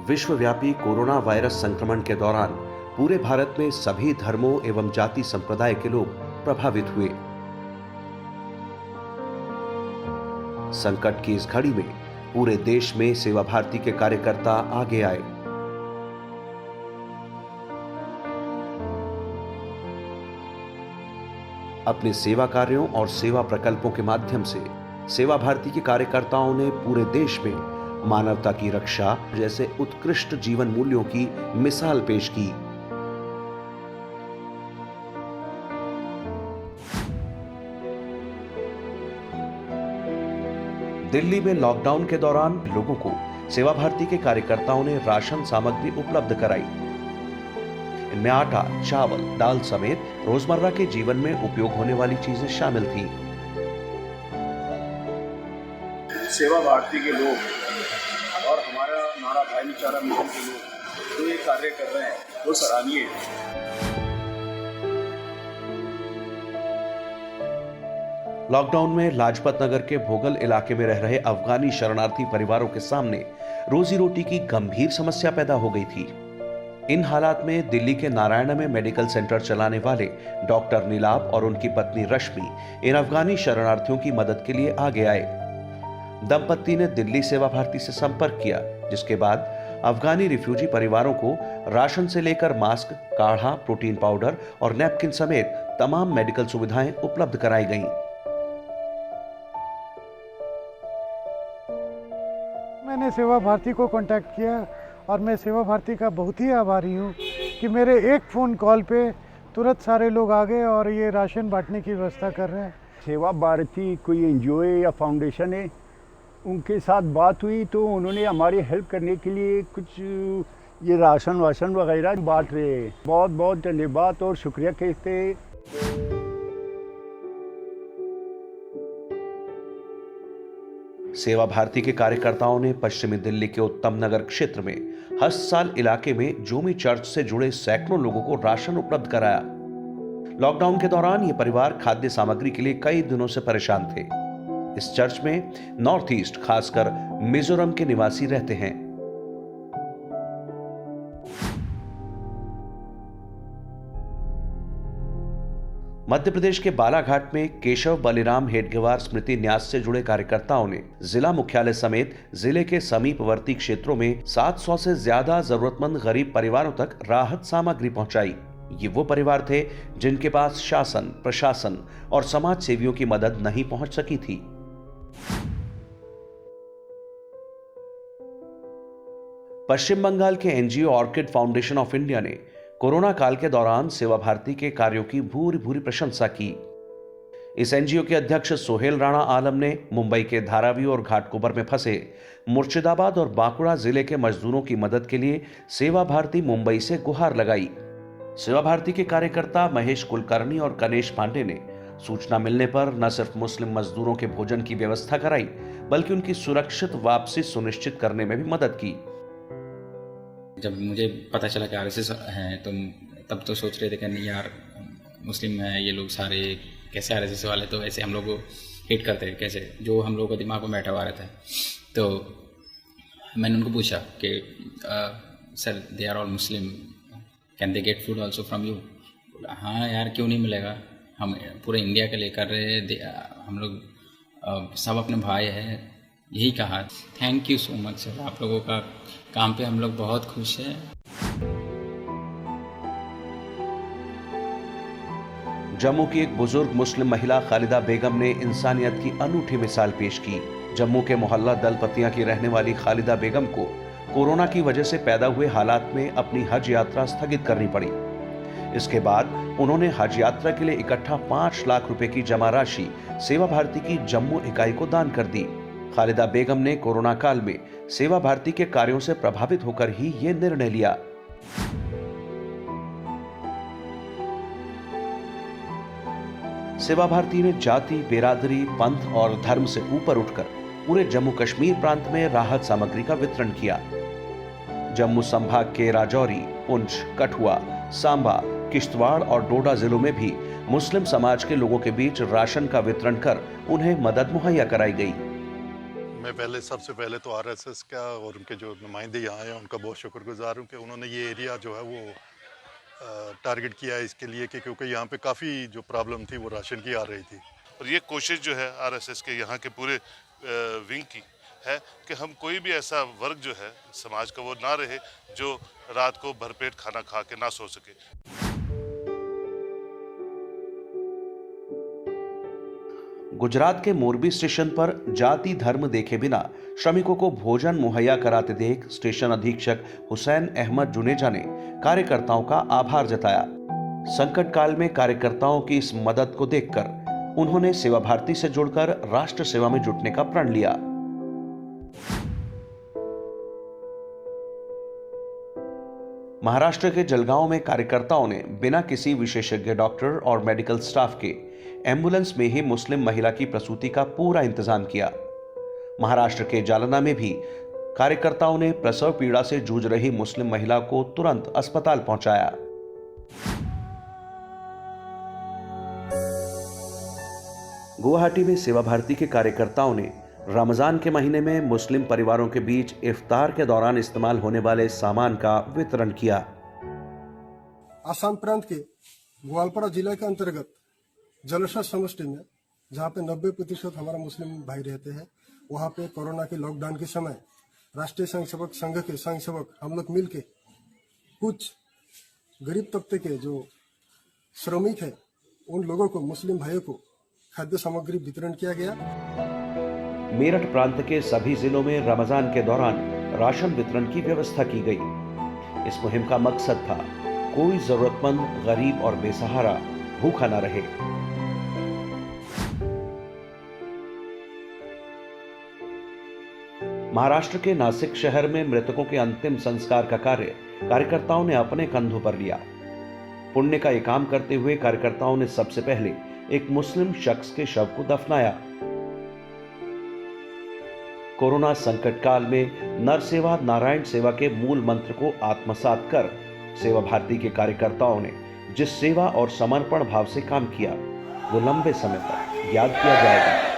विश्वव्यापी corona virus संक्रमण के दौरान पूरे भारत में सभी धर्मों एवं जाति संप्रदाय के लोग प्रभावित हुए। संकट की इस घड़ी में पूरे देश में सेवा भारती के कार्यकर्ता आगे आए। अपने सेवा कार्यों और सेवा प्रकल्पों के माध्यम से सेवा भारती के कार्यकर्ताओं ने पूरे देश में मानवता की रक्षा जैसे उत्कृष्ट जीवन मूल्यों की मिसाल पेश की। दिल्ली में लॉकडाउन के दौरान लोगों को सेवा भारती के कार्यकर्ताओं ने राशन सामग्री उपलब्ध कराई। इनमें आटा, चावल, दाल समेत रोजमर्रा के जीवन में उपयोग होने वाली चीजें शामिल थीं। सेवा भारती के लोग और हमारा नारा भाईचारा मिशन के लोग जो ये कार्य कर रहे हैं वो सराहनीय है। लॉकडाउन में लाजपत नगर के भोगल इलाके में रह रहे अफगानी शरणार्थी परिवारों के सामने रोजी रोटी की गंभीर समस्या पैदा हो गई थी। इन हालात में दिल्ली के नारायण में मेडिकल सेंटर चलाने वाले डॉक्टर नीलाब और उनकी पत्नी रश्मि इन अफगानी शरणार्थियों की मदद के लिए आगे आए। दंपत्ति ने दिल्ली सेवा भारती से संपर्क किया, जिसके बाद अफगानी रिफ्यूजी परिवारों को राशन से लेकर मास्क, काढ़ा, प्रोटीन पाउडर और नैपकिन समेत तमाम मेडिकल सुविधाएं उपलब्ध कराई गईं। मैंने सेवा भारती को कांटेक्ट किया और मैं सेवा भारती का बहुत ही आभारी हूँ कि मेरे एक फ़ोन कॉल पे तुरंत सारे लोग आ गए और ये राशन बांटने की व्यवस्था कर रहे हैं। सेवा भारती कोई एनजीओ है या फाउंडेशन है, उनके साथ बात हुई तो उन्होंने हमारी हेल्प करने के लिए कुछ ये राशन वगैरह बांट रहे हैं। बहुत बहुत धन्यवाद और शुक्रिया कहते हैं। सेवा भारती के कार्यकर्ताओं ने पश्चिमी दिल्ली के उत्तम नगर क्षेत्र में हस्तसाल इलाके में जोमी चर्च से जुड़े सैकड़ों लोगों को राशन उपलब्ध कराया। लॉकडाउन के दौरान ये परिवार खाद्य सामग्री के लिए कई दिनों से परेशान थे। इस चर्च में नॉर्थ ईस्ट, खासकर मिजोरम के निवासी रहते हैं। मध्य प्रदेश के बालाघाट में केशव बलिराम हेडगेवार स्मृति न्यास से जुड़े कार्यकर्ताओं ने जिला मुख्यालय समेत जिले के समीपवर्ती क्षेत्रों में 700 से ज्यादा जरूरतमंद गरीब परिवारों तक राहत सामग्री पहुंचाई। ये वो परिवार थे जिनके पास शासन, प्रशासन और समाज सेवियों की मदद नहीं पहुंच सकी थी। पश्चिम बंगाल के NGO orchid foundation of India ने कोरोना काल के दौरान सेवा भारती के कार्यों की भूरी भूरी प्रशंसा की। इस एनजीओ के अध्यक्ष सोहेल राणा आलम ने मुंबई के धारावी और घाटकोपर में फंसे मुर्शिदाबाद और बांकुड़ा जिले के मजदूरों की मदद के लिए सेवा भारती मुंबई से गुहार लगाई। सेवा भारती के कार्यकर्ता महेश कुलकर्णी और कनेश पांडे ने सूचना मिलने पर न सिर्फ मुस्लिम मजदूरों के भोजन की व्यवस्था कराई, बल्कि उनकी सुरक्षित वापसी सुनिश्चित करने में भी मदद की। जब मुझे पता चला कि आरएसएस हैं तो तब तो सोच रहे थे कि नहीं यार, मुस्लिम हैं ये लोग सारे, कैसे आरएसएस वाले तो ऐसे हम लोग को हिट करते हैं, कैसे, जो हम लोगों को दिमाग में बैठा हुआ रहता है। तो मैंने उनको पूछा कि sir they are all Muslim, can they get food also from you? हाँ यार, क्यों नहीं मिलेगा, हम पूरे इंडिया के लिए कर रहे हैं, हम लोग सब अपने भाई हैं, यही कहा। Thank you so much sir, आप लोगों का काम पे हम लोग बहुत खुश हैं। जम्मू की एक बुजुर्ग मुस्लिम महिला खालिदा बेगम ने इंसानियत की अनूठी मिसाल पेश की। जम्मू के मोहल्ला दलपतियां की रहने वाली खालिदा बेगम को कोरोना की वजह से पैदा हुए हालात में अपनी हज यात्रा स्थगित करनी पड़ी। इसके बाद उन्होंने हज यात्रा के लिए इकट्ठा 5 लाख रुपए की जमा राशि सेवा भारती की जम्मू इकाई को दान कर दी। खालिदा बेगम ने कोरोना काल में सेवा भारती के कार्यों से प्रभावित होकर ही ये निर्णय लिया। सेवा भारती ने जाति, बिरादरी, पंथ और धर्म से ऊपर उठकर पूरे जम्मू कश्मीर प्रांत में राहत सामग्री का वितरण किया। जम्मू संभाग के राजौरी, पुंछ, कठुआ, सांबा, किश्तवाड़ और डोडा जिलों में भी मुस्लिम समाज के लोगों के बीच राशन का वितरण कर उन्हें मदद मुहैया कराई गई। मैं सबसे पहले तो आरएसएस का और उनके जो नुमाइंदे यहाँ हैं उनका बहुत शुक्रगुजार हूँ कि उन्होंने ये एरिया जो है वो टारगेट किया है इसके लिए कि क्योंकि यहाँ पे काफ़ी जो प्रॉब्लम थी वो राशन की आ रही थी। और ये कोशिश जो है आरएसएस के यहाँ के पूरे विंग की है कि हम कोई भी ऐसा वर्ग जो है समाज का वो ना रहे जो रात को भरपेट खाना खा के ना सो सके। गुजरात के मोरबी स्टेशन पर जाति धर्म देखे बिना श्रमिकों को भोजन मुहैया कराते देख स्टेशन अधीक्षक हुसैन अहमद जुनेजा ने कार्यकर्ताओं का आभार जताया। संकट काल में कार्यकर्ताओं की इस मदद को देखकर उन्होंने सेवा भारती से जुड़कर राष्ट्र सेवा में जुटने का प्रण लिया। महाराष्ट्र के जलगांव में कार्यकर्ताओं ने बिना किसी विशेषज्ञ डॉक्टर और मेडिकल स्टाफ के एम्बुलेंस में ही मुस्लिम महिला की प्रसूति का पूरा इंतजाम किया। महाराष्ट्र के जालना में भी कार्यकर्ताओं ने प्रसव पीड़ा से जूझ रही मुस्लिम महिला को तुरंत अस्पताल पहुंचाया। गुवाहाटी में सेवा भारती के कार्यकर्ताओं ने रमजान के महीने में मुस्लिम परिवारों के बीच इफ्तार के दौरान इस्तेमाल होने वाले सामान का वितरण किया। आसाम प्रांत के ग्वालपाड़ा जिले के अंतर्गत जलसा समष्टि में जहाँ पे 90% हमारा मुस्लिम भाई रहते हैं, वहाँ पे कोरोना के लॉकडाउन के समय राष्ट्रीय स्वयंसेवक संघ के स्वयंसेवक हम लोग मिल के कुछ गरीब तबके के जो श्रमिक है उन लोगों को, मुस्लिम भाइयों को खाद्य सामग्री वितरण किया गया। मेरठ प्रांत के सभी जिलों में रमजान के दौरान राशन वितरण की व्यवस्था की गई। इस मुहिम का मकसद था कोई जरूरतमंद, गरीब और बेसहारा भूखा न रहे। महाराष्ट्र के नासिक शहर में मृतकों के अंतिम संस्कार का कार्य कार्यकर्ताओं ने अपने कंधों पर लिया। पुण्य का ये काम करते हुए कार्यकर्ताओं ने सबसे पहले एक मुस्लिम शख्स के शव को दफनाया। कोरोना संकट काल में नर सेवा नारायण सेवा के मूल मंत्र को आत्मसात कर सेवा भारती के कार्यकर्ताओं ने जिस सेवा और समर्पण भाव से काम किया वो लंबे समय तक याद किया जाएगा।